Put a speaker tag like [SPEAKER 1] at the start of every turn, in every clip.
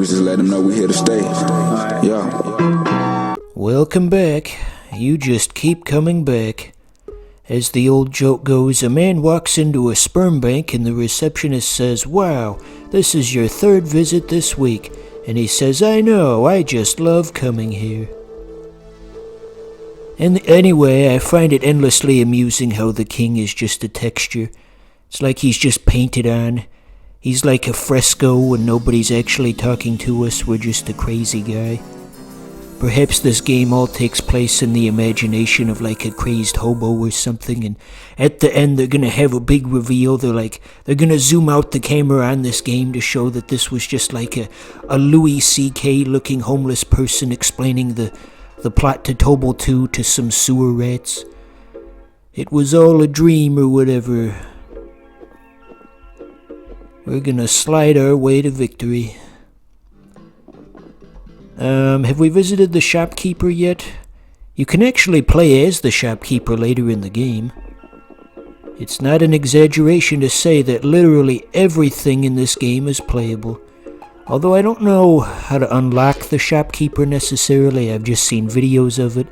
[SPEAKER 1] was just letting them know we're here to stay. Yeah.
[SPEAKER 2] Welcome back. You just keep coming back. As the old joke goes, a man walks into a sperm bank and the receptionist says, "Wow, this is your third visit this week." And he says, "I know, I just love coming here." And anyway, I find it endlessly amusing how the king is just a texture. It's like he's just painted on. He's like a fresco and nobody's actually talking to us, we're just a crazy guy. Perhaps this game all takes place in the imagination of like a crazed hobo or something, and at the end they're gonna have a big reveal. They're gonna zoom out the camera on this game to show that this was just like a Louis C.K. looking homeless person explaining the plot to Tobal 2 to some sewer rats. It was all a dream or whatever. We're gonna slide our way to victory. Have we visited the shopkeeper yet? You can actually play as the shopkeeper later in the game. It's not an exaggeration to say that literally everything in this game is playable. Although I don't know how to unlock the shopkeeper necessarily, I've just seen videos of it.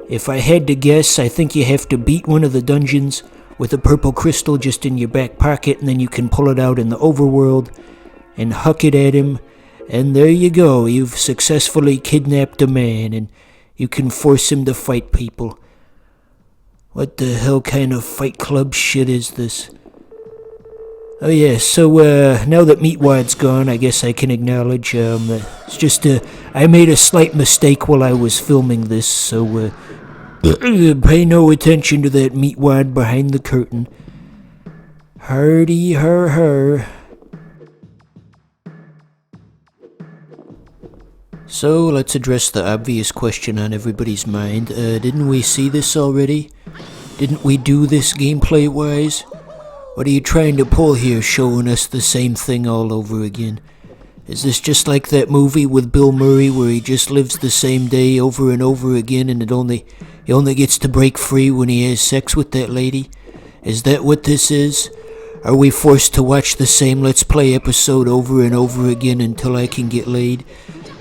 [SPEAKER 2] If I had to guess, I think you have to beat one of the dungeons with a purple crystal just in your back pocket, and then you can pull it out in the overworld and huck it at him, and there you go, you've successfully kidnapped a man, and you can force him to fight people. What the hell kind of Fight Club shit is this? Oh yeah, so now that Meatwad's gone, I guess I can acknowledge, it's just, I made a slight mistake while I was filming this, so, pay no attention to that Meatwad behind the curtain. Hardy har. So, let's address the obvious question on everybody's mind. Didn't we see this already? Didn't we do this gameplay-wise? What are you trying to pull here, showing us the same thing all over again? Is this just like that movie with Bill Murray where he just lives the same day over and over again and he only gets to break free when he has sex with that lady? Is that what this is? Are we forced to watch the same Let's Play episode over and over again until I can get laid?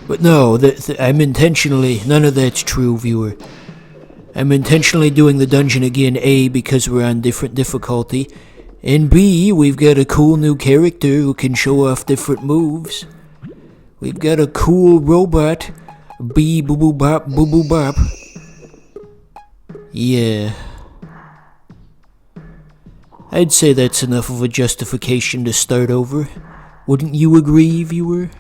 [SPEAKER 2] But no, I'm intentionally... None of that's true, viewer. I'm intentionally doing the dungeon again, A, because we're on different difficulty, and B, we've got a cool new character who can show off different moves. We've got a cool robot. B boo boo bop boo boo bop. Yeah. I'd say that's enough of a justification to start over. Wouldn't you agree, viewer?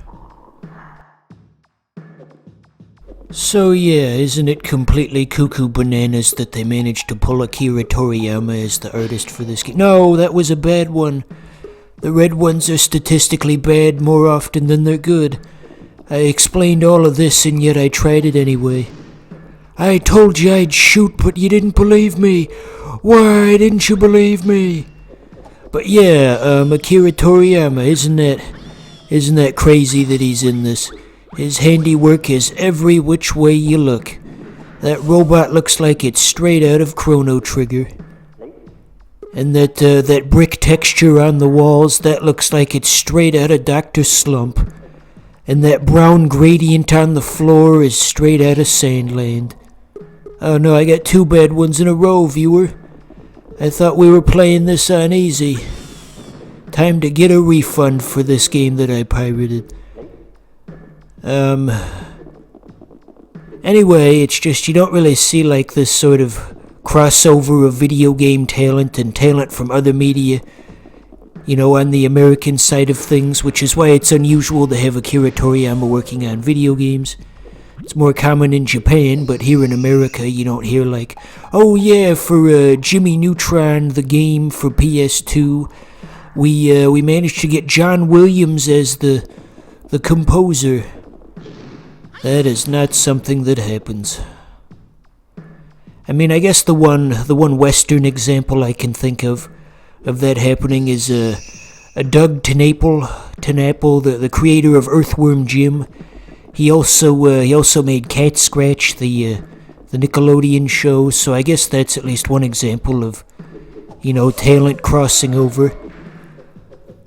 [SPEAKER 2] So yeah, isn't it completely cuckoo bananas that they managed to pull Akira Toriyama as the artist for this game? No, that was a bad one. The red ones are statistically bad more often than they're good. I explained all of this and yet I tried it anyway. I told you I'd shoot, but you didn't believe me. Why didn't you believe me? But yeah, Akira Toriyama, isn't that crazy that he's in this? His handiwork is every which way you look. That robot looks like it's straight out of Chrono Trigger. And that brick texture on the walls, that looks like it's straight out of Dr. Slump. And that brown gradient on the floor is straight out of Sandland. Oh no, I got two bad ones in a row, viewer. I thought we were playing this on easy. Time to get a refund for this game that I pirated. Anyway, it's just you don't really see like this sort of crossover of video game talent and talent from other media, you know, on the American side of things, which is why it's unusual to have Akira Toriyama working on video games. It's more common in Japan, but here in America you don't hear like, oh yeah, for Jimmy Neutron, the game for PS2, we managed to get John Williams as the composer. That is not something that happens. I mean, I guess the one Western example I can think of that happening is a Doug TenNapel, the creator of Earthworm Jim. He also made Cat Scratch, the Nickelodeon show. So I guess that's at least one example of, you know, talent crossing over.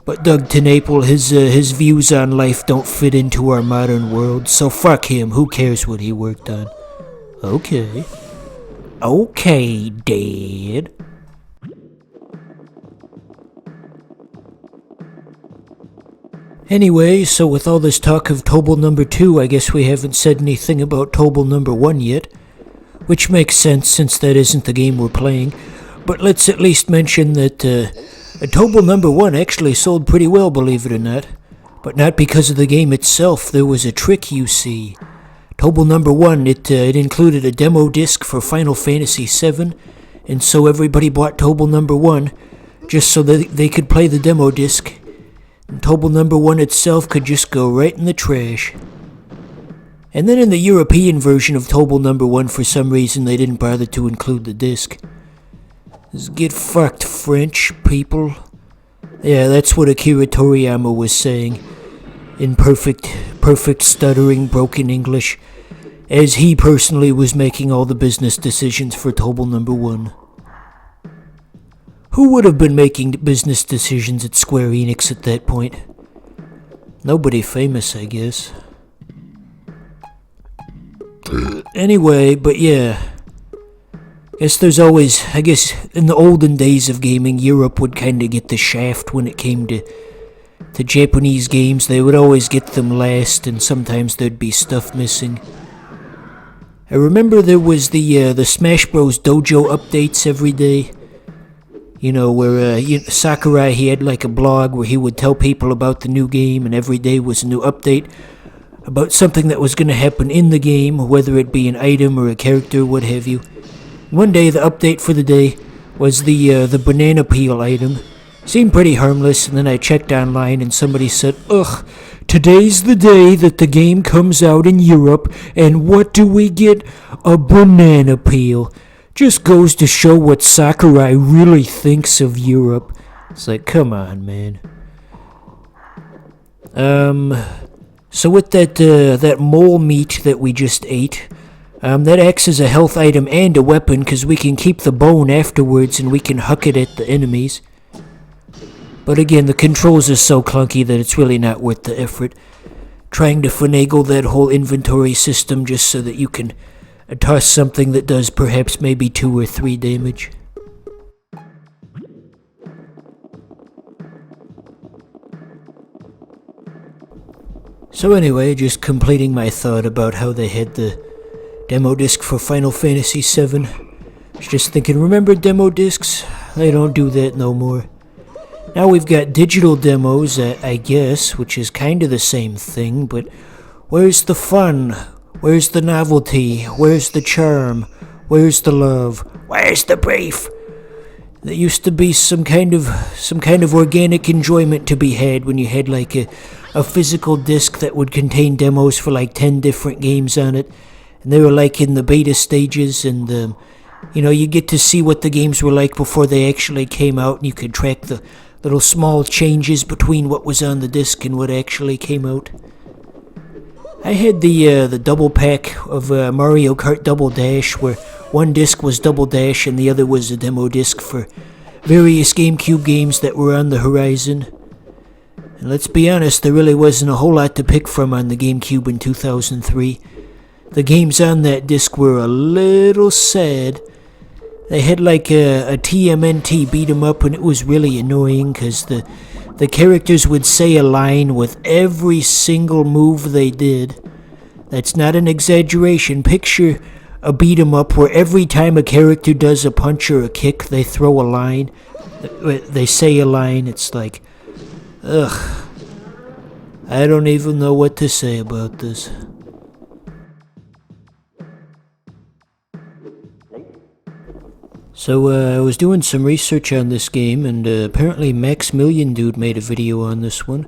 [SPEAKER 2] But Doug TenNapel, his views on life don't fit into our modern world, so fuck him. Who cares what he worked on? Okay. Okay, Dad. Anyway, so with all this talk of Tobal number 2, I guess we haven't said anything about Tobal number 1 yet. Which makes sense since that isn't the game we're playing. But let's at least mention that Tobal number 1 actually sold pretty well, believe it or not. But not because of the game itself, there was a trick, you see. Tobal number 1, it included a demo disc for Final Fantasy VII, and so everybody bought Tobal number 1 just so that they could play the demo disc. And Tobal number 1 itself could just go right in the trash. And then in the European version of Tobal number 1, for some reason, they didn't bother to include the disc. Get fucked, French people. Yeah, that's what Akira Toriyama was saying. In perfect stuttering, broken English. As he personally was making all the business decisions for Tobal number 1. Who would have been making business decisions at Square Enix at that point? Nobody famous, I guess. Anyway, but yeah. I guess in the olden days of gaming, Europe would kind of get the shaft when it came to Japanese games. They would always get them last, and sometimes there'd be stuff missing. I remember there was the Smash Bros. Dojo updates every day. You know, where Sakurai, he had like a blog where he would tell people about the new game, and every day was a new update about something that was going to happen in the game, whether it be an item or a character, what have you. One day, the update for the day was the banana peel item. Seemed pretty harmless, and then I checked online and somebody said, "Ugh, today's the day that the game comes out in Europe, and what do we get? A banana peel." Just goes to show what Sakurai really thinks of Europe. It's like, come on, man. So with that mole meat that we just ate, that acts as a health item and a weapon, because we can keep the bone afterwards and we can huck it at the enemies. But again, the controls are so clunky that it's really not worth the effort. Trying to finagle that whole inventory system just so that you can toss something that does perhaps maybe 2 or 3 damage. So anyway, just completing my thought about how they had the demo disc for Final Fantasy VII. I was just thinking, remember demo discs? They don't do that no more. Now we've got digital demos, I guess, which is kind of the same thing, but where's the fun? Where's the novelty? Where's the charm? Where's the love? Where's the brief? There used to be some kind of organic enjoyment to be had when you had like a physical disc that would contain demos for like 10 different games on it, and they were like in the beta stages, and you get to see what the games were like before they actually came out, and you could track the little small changes between what was on the disc and what actually came out. I had the double pack of Mario Kart Double Dash, where one disc was Double Dash and the other was a demo disc for various GameCube games that were on the horizon. And let's be honest, there really wasn't a whole lot to pick from on the GameCube in 2003. The games on that disc were a little sad. They had like a TMNT beat 'em up, and it was really annoying because the characters would say a line with every single move they did. That's not an exaggeration. Picture a beat 'em up where every time a character does a punch or a kick, they throw a line. They say a line. It's like, ugh. I don't even know what to say about this. So I was doing some research on this game, and apparently Maximilian Dude made a video on this one.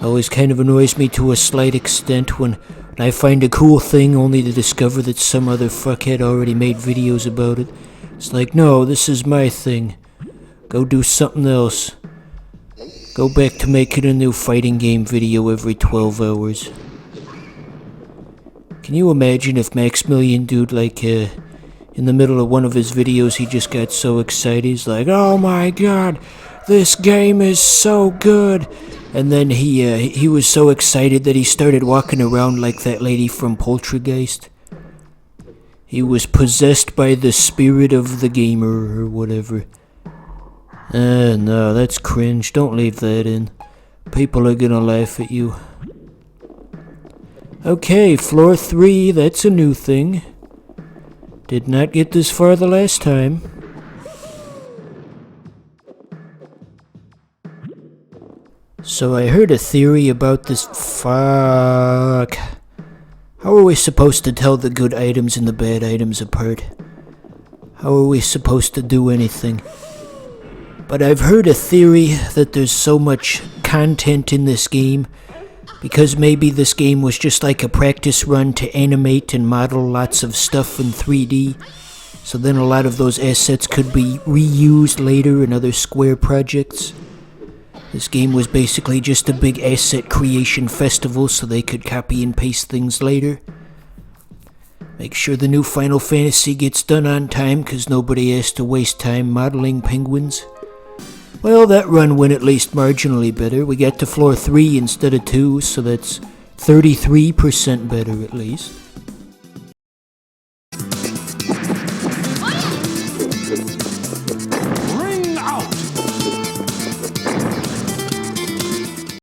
[SPEAKER 2] Always kind of annoys me to a slight extent when I find a cool thing only to discover that some other fuckhead already made videos about it. It's like, no, this is my thing. Go do something else. Go back to making a new fighting game video every 12 hours. Can you imagine if Maximilian Dude, like, in the middle of one of his videos, he just got so excited. He's like, oh my god, This game is so good. And then he was so excited that he started walking around like that lady from Poltergeist. He was possessed by the spirit of the gamer or whatever. No, that's cringe. Don't leave that in. People are gonna laugh at you. Okay, floor 3, that's a new thing. Did not get this far the last time. So I heard a theory about this. Fuck. How are we supposed to tell the good items and the bad items apart? How are we supposed to do anything? But I've heard a theory that there's so much content in this game because maybe this game was just like a practice run to animate and model lots of stuff in 3D. So then a lot of those assets could be reused later in other Square projects. This game was basically just a big asset creation festival so they could copy and paste things later. Make sure the new Final Fantasy gets done on time because nobody has to waste time modeling penguins. Well, that run went at least marginally better. We got to floor 3 instead of 2, so that's 33% better at least.